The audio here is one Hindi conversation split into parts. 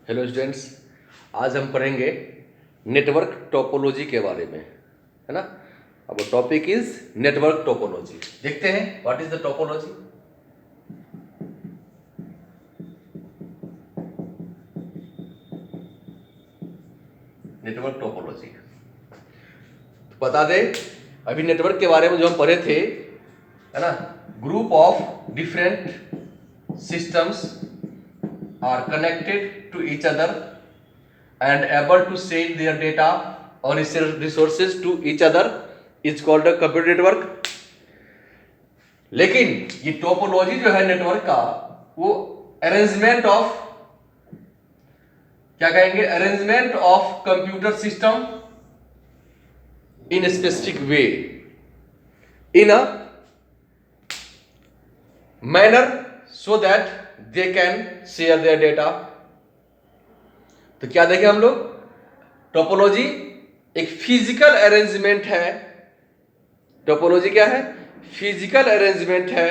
हेलो स्टूडेंट्स, आज हम पढ़ेंगे नेटवर्क टोपोलॉजी के बारे में, है ना। अब टॉपिक इज नेटवर्क टोपोलॉजी। देखते हैं what is the topology. Network topology तो बता दें, अभी नेटवर्क के बारे में जो हम पढ़े थे, है ना, group of different systems are connected to each other and able to send their data or resources to each other is called a computer network। लेकिन ये टोपोलॉजी जो है नेटवर्क का, वो अरेंजमेंट ऑफ, क्या कहेंगे, arrangement of computer system in specific way in a manner so that they can share their data। तो क्या देखें हम लोग, टोपोलॉजी एक फिजिकल अरेंजमेंट है। टोपोलॉजी क्या है? फिजिकल अरेंजमेंट है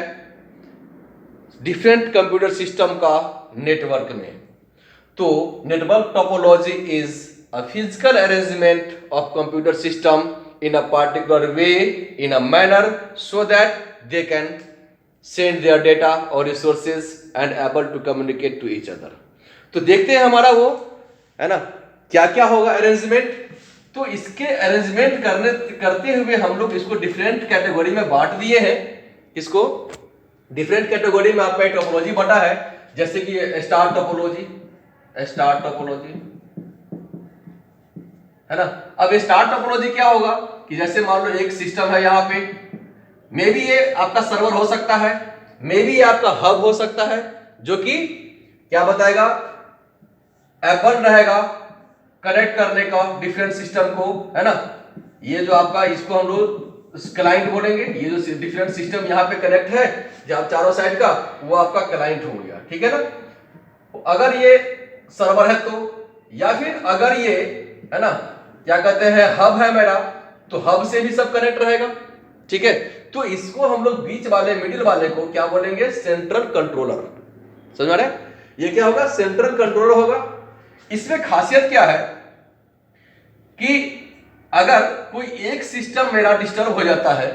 डिफरेंट कंप्यूटर सिस्टम का नेटवर्क में। तो network topology is a physical arrangement of computer system in a particular way in a manner so that they can send their data or resources and able to communicate to each other। तो देखते हैं हमारा वो, है ना, क्या क्या होगा अरेंजमेंट। तो इसके अरेंजमेंट करते हुए हम लोग इसको डिफरेंट कैटेगरी में बांट दिए हैं। इसको डिफरेंट कैटेगरी में आपका टोपोलॉजी बटा है, जैसे कि स्टार टोपोलॉजी, स्टार टोपोलॉजी, है ना। अब स्टार टोपोलॉजी क्या होगा कि जैसे मान लो एक सिस्टम है, यहाँ पे मे बी ये आपका सर्वर हो सकता है, मे बी ये आपका हब हो सकता है, जो कि क्या बताएगा, एबल रहेगा कनेक्ट करने का डिफरेंट सिस्टम को, है ना। ये जो आपका, इसको हम लोग क्लाइंट बोलेंगे। ये जो डिफरेंट सिस्टम यहाँ पे कनेक्ट है जब चारों साइड का, वो आपका क्लाइंट हो गया, ठीक है ना। अगर ये सर्वर है तो, या फिर अगर ये, है ना, क्या कहते हैं, हब है मेरा, तो हब से भी सब कनेक्ट रहेगा, ठीक है। तो इसको हम लोग बीच वाले, मिडिल वाले को क्या बोलेंगे, सेंट्रल कंट्रोलर। समझ में आ रहा है? ये क्या होगा, सेंट्रल कंट्रोलर होगा। इसमें खासियत क्या है कि अगर कोई एक सिस्टम मेरा डिस्टर्ब हो जाता है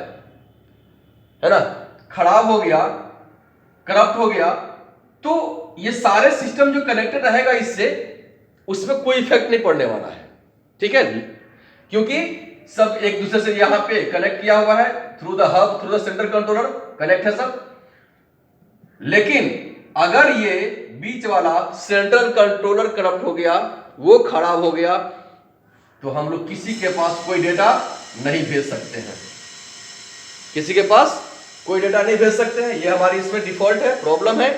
ना, खराब हो गया, करप्ट हो गया, तो ये सारे सिस्टम जो कनेक्टेड रहेगा इससे, उसमें कोई इफेक्ट नहीं पड़ने वाला है, ठीक है, क्योंकि सब एक दूसरे से यहां पे कनेक्ट किया हुआ है through the hub, through the central controller connect है सब। लेकिन अगर ये बीच वाला सेंट्रल कंट्रोलर करप्ट हो गया, वो खराब हो गया, तो हम लोग किसी के पास कोई डेटा नहीं भेज सकते हैं, किसी के पास कोई डेटा नहीं भेज सकते हैं। ये हमारी इसमें डिफॉल्ट है, प्रॉब्लम है।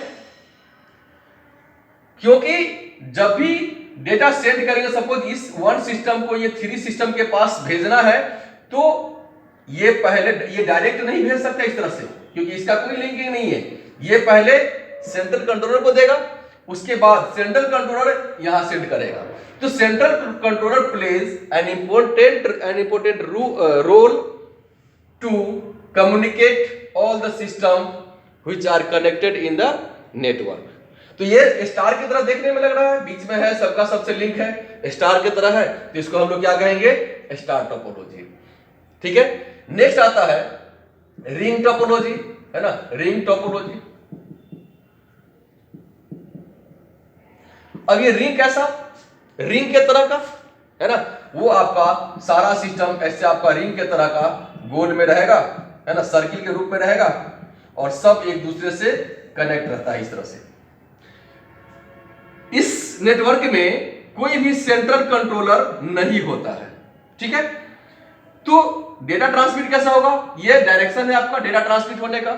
क्योंकि जब भी डेटा सेंड करेंगे, सपोज इस वन सिस्टम को ये थ्री सिस्टम के पास भेजना है, तो ये पहले, ये डायरेक्ट नहीं भेज सकते इस तरह से, क्योंकि इसका कोई लिंकिंग नहीं है। ये पहले सेंट्रल कंट्रोलर को देगा, उसके बाद सेंट्रल कंट्रोलर यहां सेंड करेगा। तो central controller plays an important role to communicate all the system which are connected in the network. तो ये स्टार की तरह देखने में लग रहा है, बीच में है, सबका सबसे लिंक है, स्टार की तरह है, तो इसको हम लोग क्या कहेंगे, स्टार टोपोलॉजी, ठीक है। नेक्स्ट आता है रिंग टोपोलॉजी, है ना, रिंग टोपोलॉजी। अब ये रिंग कैसा, रिंग के तरह का, है ना, वो आपका सारा सिस्टम ऐसे आपका रिंग के तरह का गोल में रहेगा, है ना, सर्किल के रूप में रहेगा, और सब एक दूसरे से कनेक्ट रहता है इस तरह से। इस नेटवर्क में कोई भी सेंट्रल कंट्रोलर नहीं होता है, ठीक है। तो डेटा ट्रांसमिट कैसा होगा, ये डायरेक्शन है आपका डेटा ट्रांसमिट होने का।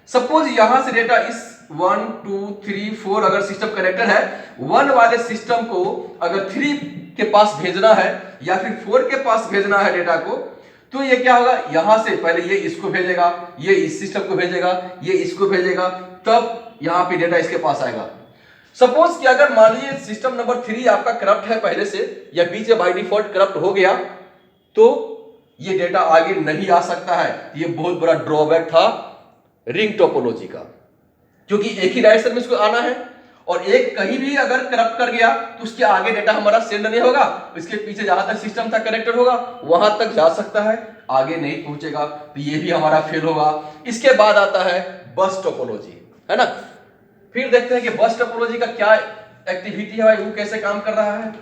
सपोज यहां से डेटा इस 1 2 3 4 अगर सिस्टम कनेक्टेड है, 1 वाले सिस्टम को अगर 3 के पास भेजना है या फिर 4 के पास भेजना है डेटा को, तो ये क्या होगा, यहां से पहले ये इसको भेजेगा, ये इस सिस्टम को भेजेगा, ये इसको भेजेगा, तब यहां पे डेटा इसके पास आएगा। सपोज कि अगर मान लीजिए सिस्टम नंबर 3 आपका करप्ट है पहले से, या बीच में बाय डिफॉल्ट करप्ट हो गया, तो ये डेटा आगे नहीं आ सकता है। ये बहुत बड़ा ड्रॉबैक था रिंग टोपोलॉजी का, क्योंकि एक ही डायरेक्शन में इसको आना है, और एक कहीं भी अगर करप्ट कर गया तो उसके आगे डेटा हमारा सेंड नहीं होगा, इसके पीछे जहां तक सिस्टम था कनेक्टेड होगा वहां तक जा सकता है, आगे नहीं पहुंचेगा, तो ये भी हमारा फेल होगा। इसके बाद आता है बस टोपोलॉजी, है ना। फिर देखते हैं कि बस टोपोलॉजी का क्या एक्टिविटी है भाई, वो कैसे काम कर रहा है।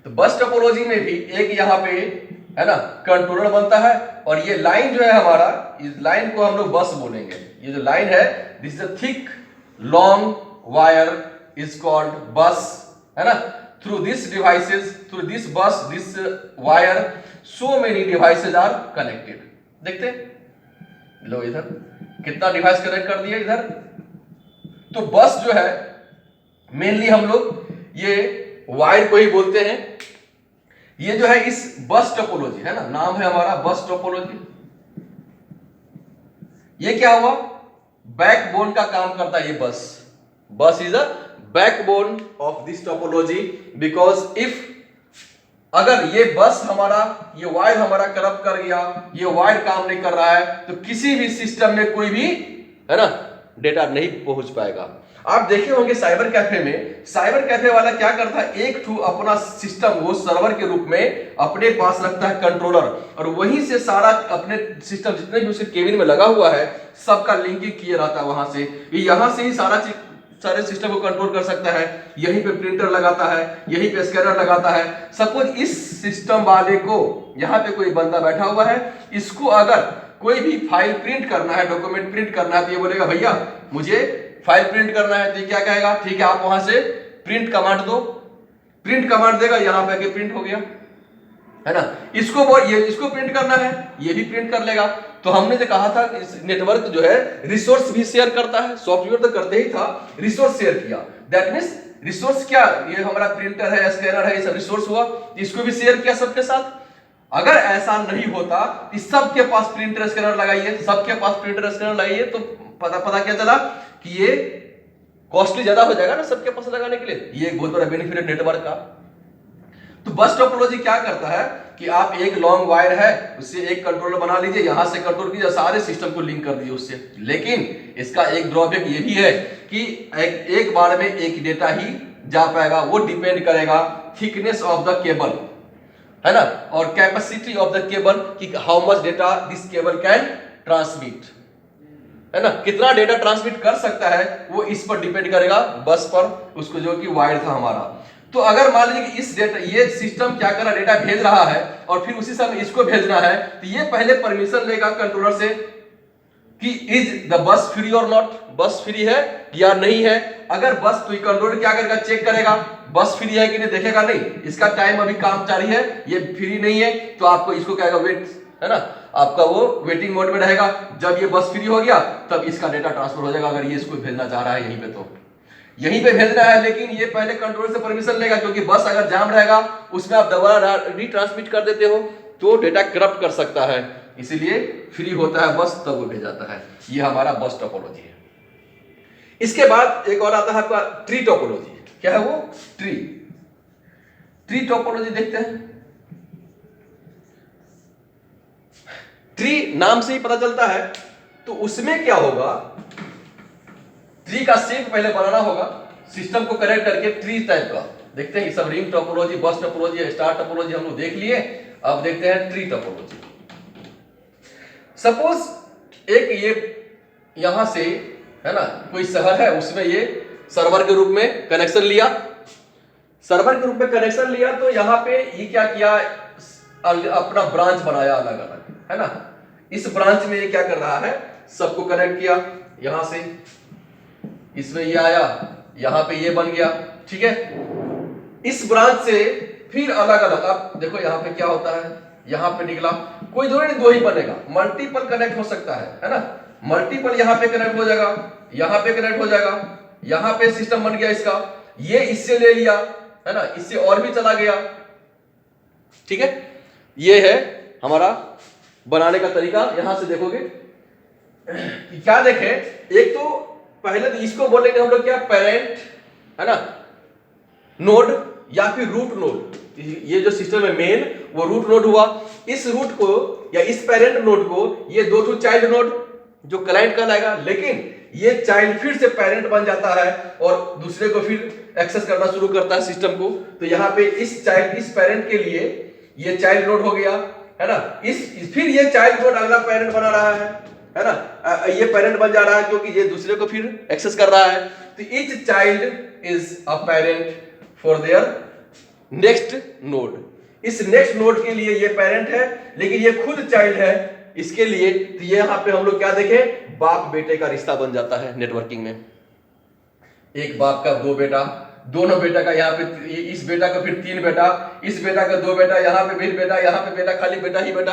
तो बस टोपोलॉजी में भी एक यहाँ पे है ना कंट्रोलर बनता है, और ये लाइन जो है हमारा, इस लाइन को हम लोग बस बोलेंगे। ये जो लाइन है this is a thick long wire is called bus, है ना। Through this devices, through this bus, this wire so many devices are connected. देखते लो इधर कितना डिवाइस कनेक्ट कर दिया इधर। तो बस जो है मेनली हम लोग ये वायर को ही बोलते हैं। ये जो है इस बस टोपोलॉजी है ना, नाम है हमारा बस टोपोलॉजी। ये क्या हुआ, बैकबोन का काम करता है ये बस। बस is a backbone of this topology, because if अगर ये बस हमारा, ये वायर हमारा करप्ट कर गया, ये वायर काम नहीं कर रहा है, तो किसी भी सिस्टम में कोई भी है ना डेटा नहीं पहुंच पाएगा। आप देखे होंगे साइबर कैफे में, साइबर कैफे वाला क्या करता है, एक ठू अपना सिस्टम वो सर्वर के रूप में अपने पास रखता है कंट्रोलर, और वहीं से सारा अपने सिस्टम जितने भी उसके केबिन में लगा हुआ है सबका लिंकिंग किया रहता है वहां से। ये यहां से ही सारे सिस्टम को कंट्रोल कर सकता है। यहीं पे प्रिंटर लगाता है, यहीं पे स्कैनर लगाता है। सपोज इस सिस्टम वाले को यहाँ पे कोई बंदा बैठा हुआ है, इसको अगर कोई भी फाइल प्रिंट करना है, डॉक्यूमेंट प्रिंट करना है, तो ये बोलेगा भैया मुझे फाइल प्रिंट करना है, तो ये क्या कहेगा, ठीक है आप वहां से प्रिंट कमांड दो। प्रिंट कमांड देगा, यहां पे आके प्रिंट हो गया, है ना। इसको प्रिंट करना है, ये भी प्रिंट कर लेगा। तो हमने जो कहा था इस नेटवर्क जो है रिसोर्स भी शेयर करता है, सॉफ्टवेयर तो करते ही था, रिसोर्स शेयर किया। दैट मींस रिसोर्स क्या, ये हमारा प्रिंटर है, स्कैनर है, ये सब रिसोर्स हुआ, इसको भी शेयर किया सबके साथ। अगर ऐसा नहीं होता कि सबके पास प्रिंटर स्कैनर लगाइए, सबके पास प्रिंटर स्कैनर लगाइए, तो पता क्या चला कि ये कॉस्टली ज्यादा हो जाएगा ना सबके पास लगाने के लिए। ये एक बहुत बड़ा बेनिफिट है नेटवर्क का। तो बस टोपोलॉजी क्या करता है कि आप एक लॉन्ग वायर है उससे एक कंट्रोलर बना लीजिए, यहां से कंट्रोल कीजिए, सारे सिस्टम को लिंक कर दीजिए उससे। लेकिन इसका एक ड्रॉबैक ये भी है कि एक बार में एक डेटा ही जा पाएगा, वो डिपेंड करेगा थिकनेस ऑफ द केबल, है ना, और कैपेसिटी ऑफ द केबल कि how much data this cable can transmit, है ना, कितना डेटा ट्रांसमिट कर सकता है, वो इस पर डिपेंड करेगा, बस पर, उसको जो कि वायर था हमारा। तो अगर मान लीजिए कि इस डेटा, ये सिस्टम क्या कर रहा है, डेटा भेज रहा है और फिर उसी समय इसको भेजना है, तो ये पहले परमिशन लेगा कंट्रोलर से कि इज द बस फ्री और नॉट, बस फ्री है या नहीं है। अगर बस, तो कंट्रोलर क्या करेगा, चेक करेगा बस फ्री है कि नहीं, देखेगा नहीं इसका टाइम अभी काम जारी है, ये फ्री नहीं है, तो आपको इसको कहेगा वेट, है ना, आपका वो वेटिंग मोड में रहेगा। जब ये बस फ्री हो गया तब इसका डेटा ट्रांसफर हो जाएगा, अगर ये इसको भेजना चाह रहा है यहीं पे, तो यहीं पे भेजना है, लेकिन ये पहले कंट्रोलर से परमिशन लेगा, क्योंकि बस अगर जाम रहेगा उसमें आप दोबारा रीट्रांसमिट कर देते हो तो डेटा करप्ट कर सकता है, इसीलिए फ्री होता है बस तब वो भेजाता है। ये हमारा बस टोपोलॉजी है। इसके बाद एक और आता है आपका ट्री टोपोलॉजी। क्या है वो, ट्री टोपोलॉजी देखते हैं। ट्री नाम से ही पता चलता है, तो उसमें क्या होगा, ट्री का शेप पहले बनाना होगा, सिस्टम को कनेक्ट करके ट्री टाइप का। देखते हैं सब रिंग टोपोलॉजी, बस टोपोलॉजी, स्टार टोपोलॉजी हम लोग देख लिए। अब देखते हैं ट्री टोपोलॉजी। सपोज एक ये यहां से, है ना, कोई शहर है, उसमें ये सर्वर के रूप में कनेक्शन लिया, सर्वर के रूप में कनेक्शन लिया, तो यहां पे ये क्या किया, अपना ब्रांच बनाया अलग अलग, है ना। इस ब्रांच में ये क्या कर रहा है, सबको कनेक्ट किया, यहां से इसमें ये आया, यहां पे ये बन गया, ठीक है। इस ब्रांच से फिर अलग अलग, आप देखो यहां पे क्या होता है, यहां पे निकला, कोई जरूरी नहीं दो ही बनेगा, मल्टीपल कनेक्ट हो सकता है ना, मल्टीपल यहां पे कनेक्ट हो जाएगा, यहां पे कनेक्ट हो जाएगा, यहां पे सिस्टम बन गया इसका, ये इससे ले लिया, है ना, इससे और भी चला गया, ठीक है। ये है हमारा बनाने का तरीका। यहां से देखोगे क्या देखें, एक तो पहले तो इसको बोलेंगे हम लोग क्या, पेरेंट, है ना, नोड या फिर रूट नोड। ये जो सिस्टम है मेन, वो रूट नोड हुआ। इस रूट को या इस पेरेंट नोड को ये दो चाइल्ड नोड, जो क्लाइंट कहलाएगा, लेकिन ये चाइल्ड फिर से पेरेंट बन जाता है और दूसरे को फिर एक्सेस करना शुरू करता है सिस्टम को। तो यहाँ पे इस पेरेंट के लिए ये चाइल्ड नोड हो गया, है ना। फिर ये चाइल्ड नोड अगला पेरेंट बना रहा है ना, ये पेरेंट बन जा रहा है क्योंकि ये दूसरे को फिर एक्सेस कर रहा है। तो each child is a parent for their next node. इस नेक्स्ट नोड के लिए ये पेरेंट है, लेकिन ये खुद चाइल्ड है इसके लिए। तो ये यहां पे हम लोग क्या देखें, बाप बेटे का रिश्ता बन जाता है नेटवर्किंग में। एक बाप का दो बेटा, दोनों बेटा का यहाँ पे, इस बेटा का फिर तीन बेटा, इस बेटा का दो बेटा, यहाँ पे फिर बेटा, यहाँ पे बेटा, खाली बेटा ही बेटा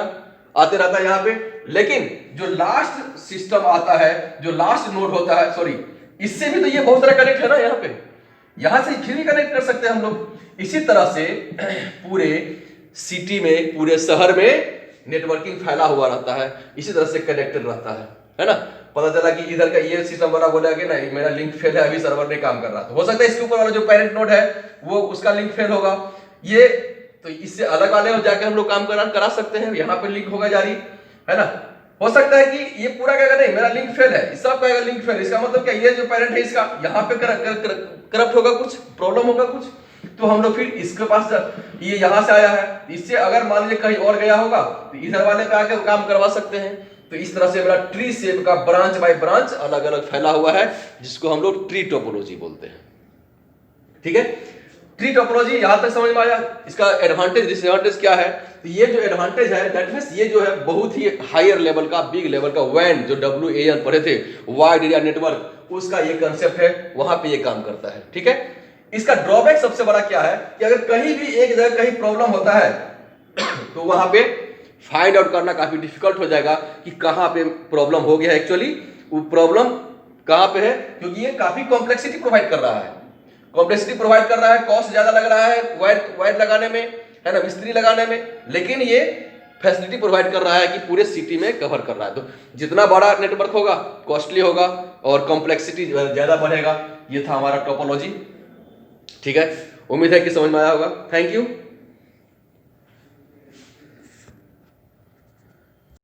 आते रहता है यहाँ पे। लेकिन जो लास्ट सिस्टम आता है, जो लास्ट नोड होता है, सॉरी, इससे भी तो ये बहुत सारा कनेक्ट है ना यहाँ पे, यहां से फिर भी कनेक्ट कर सकते हैं हम लोग। इसी तरह से पूरे सिटी में, पूरे शहर में नेटवर्किंग फैला हुआ रहता है, इसी तरह से कनेक्टेड रहता है ना। पता चला कि इधर का ये सिस्टम वाला बोला कि नहीं मेरा लिंक फेल है, अभी सर्वर नहीं काम कर रहा, तो हो सकता है इसके ऊपर वाला जो पेरेंट नोड है वो उसका लिंक फेल होगा। ये तो इससे अलग वाले हो जाके हम लोग काम करा सकते हैं, यहाँ पे लिंक होगा जारी, है ना। हो सकता है कि ये पूरा कहेगा नहीं मेरा लिंक फेल है, इसका कहेगा लिंक फेल, इसका मतलब क्या ये जो पेरेंट है इसका यहाँ पे करप्ट होगा, कुछ प्रॉब्लम होगा कुछ, तो हम लोग फिर इसके पास, ये यहां से आया है, इससे अगर मान लीजिए कहीं और गया होगा तो इधर वाले पे आके काम करवा सकते हैं। तो इस तरह से मेरा ट्री शेप का ब्रांच बाय ब्रांच अलग अलग फैला हुआ है, जिसको हम लोग ट्री टोपोलॉजी बोलते हैं। ठीक है, ट्री टोपोलॉजी यहां तक समझ में आया। इसका एडवांटेज डिसएडवांटेज क्या है, तो ये जो एडवांटेज है दैट मींस ये जो है बहुत ही हायर लेवल का, बिग लेवल का WAN, जो WAN पढ़े थे, वाइड एरिया नेटवर्क, उसका ये कंसेप्ट है, वहां पे ये काम करता है। ठीक है, इसका ड्रॉबैक सबसे बड़ा क्या है कि अगर कहीं भी एक जगह कहीं प्रॉब्लम होता है तो वहां पे फाइंड आउट करना काफी डिफिकल्ट हो जाएगा कि कहां पे प्रॉब्लम हो गया है, एक्चुअली वो प्रॉब्लम कहां पे है, क्योंकि ये काफी कॉम्प्लेक्सिटी प्रोवाइड कर रहा है, कॉस्ट ज्यादा लग रहा है वायर लगाने में, है ना, मिस्त्री लगाने में, लेकिन ये फैसिलिटी प्रोवाइड कर रहा है कि पूरे सिटी में कवर कर रहा है। तो जितना बड़ा नेटवर्क होगा कॉस्टली होगा और कॉम्प्लेक्सिटी ज्यादा बढ़ेगा। ये था हमारा टोपोलॉजी। ठीक है, उम्मीद है कि समझ में आया होगा। Thank you.